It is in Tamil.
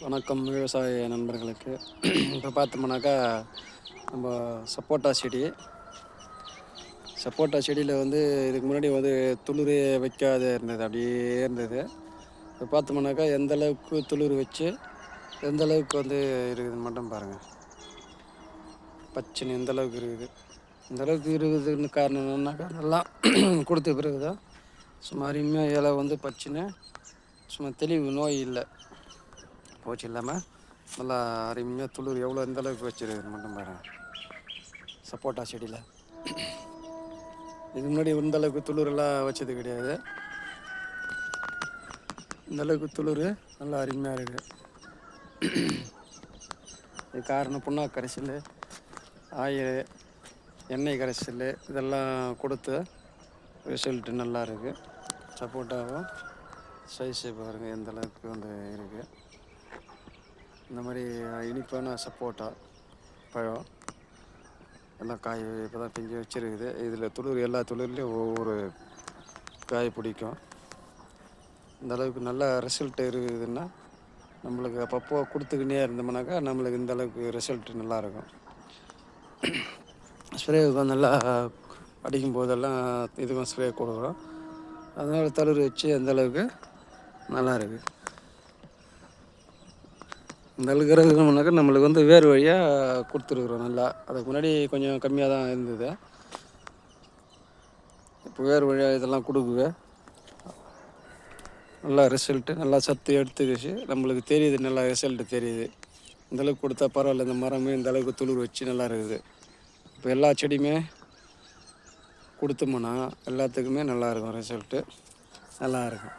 வணக்கம் விவசாய நண்பர்களுக்கு. இப்போ பார்த்தோம்னாக்கா நம்ம சப்போட்டா செடியில் வந்து இதுக்கு முன்னாடி வந்து துளிரே வைக்காத இருந்தது, அப்படியே இருந்தது. இப்போ பார்த்தோம்னாக்கா எந்த அளவுக்கு துளிர் வச்சு எந்த அளவுக்கு வந்து இருக்குதுன்னு மட்டும் பாருங்கள். பச்சைன்னு எந்த அளவுக்கு இருக்குது. இந்த அளவுக்கு இருக்குதுன்னு காரணம் என்னன்னாக்கா நல்லா கொடுத்த பிறகு தான் சும்மா அருமையாக இலை வந்து பச்சுன்னு சும்மா தெளிவு, நோய் இல்லை, போச்சு இல்லாமல் நல்லா அருமையாக துளிர் எவ்வளோ எந்த அளவுக்கு வச்சுருக்குது மட்டும் பாருங்கள். சப்போட்டா செடியில் இதுக்கு முன்னாடி இந்த அளவுக்கு துளிரெல்லாம் வச்சது கிடையாது. இந்த அளவுக்கு துளிர் நல்லா அருமையாக இருக்குது. இது காரணம் புண்ணாக்கு கரைசல், ஆயில், எண்ணெய் கரைசல் இதெல்லாம் கொடுத்து ரிசல்ட்டு நல்லா இருக்குது. சப்போட்டாவும் சைஸு பாருங்கள் எந்த அளவுக்கு வந்து இருக்குது. இந்த மாதிரி இனிப்பான சப்போட்டா பழம் எல்லாம் காய் இப்போ தான் பிஞ்சு வச்சுருக்குது. இதில் துளிர் எல்லா துளிர்லேயும் ஒவ்வொரு காய் பிடிக்கும். இந்த அளவுக்கு நல்ல ரிசல்ட் இருக்குதுன்னா நம்மளுக்கு அப்பப்போ கொடுத்துக்கினே இருந்தோம்னாக்கா நம்மளுக்கு இந்த அளவுக்கு ரிசல்ட்டு நல்லாயிருக்கும். ஸ்ப்ரே நல்லா அடிக்கும் போதெல்லாம் இதுவும் ஸ்ப்ரே கொடுக்குறோம். அதனால் தளிர் வச்சு எந்த அளவுக்கு நல்லா இருக்குது. இந்த இருக்கிறதுனாக்கா நம்மளுக்கு வந்து வேர் வழியாக கொடுத்துருக்குறோம் நல்லா. அதுக்கு முன்னாடி கொஞ்சம் கம்மியாக தான் இருந்தது. இப்போ வேர் வழியாக இதெல்லாம் கொடுக்குது. நல்லா ரிசல்ட்டு, நல்லா சத்து எடுத்துக்கிச்சு. நம்மளுக்கு தெரியுது, நல்லா ரிசல்ட்டு தெரியுது. இந்தளவுக்கு கொடுத்தா பரவாயில்ல, இந்த மரமே இந்தளவுக்கு துளிர் வச்சு நல்லா இருக்குது. இப்போ எல்லா செடியுமே கொடுத்தோம்னா எல்லாத்துக்குமே நல்லாயிருக்கும், ரிசல்ட்டு நல்லாயிருக்கும்.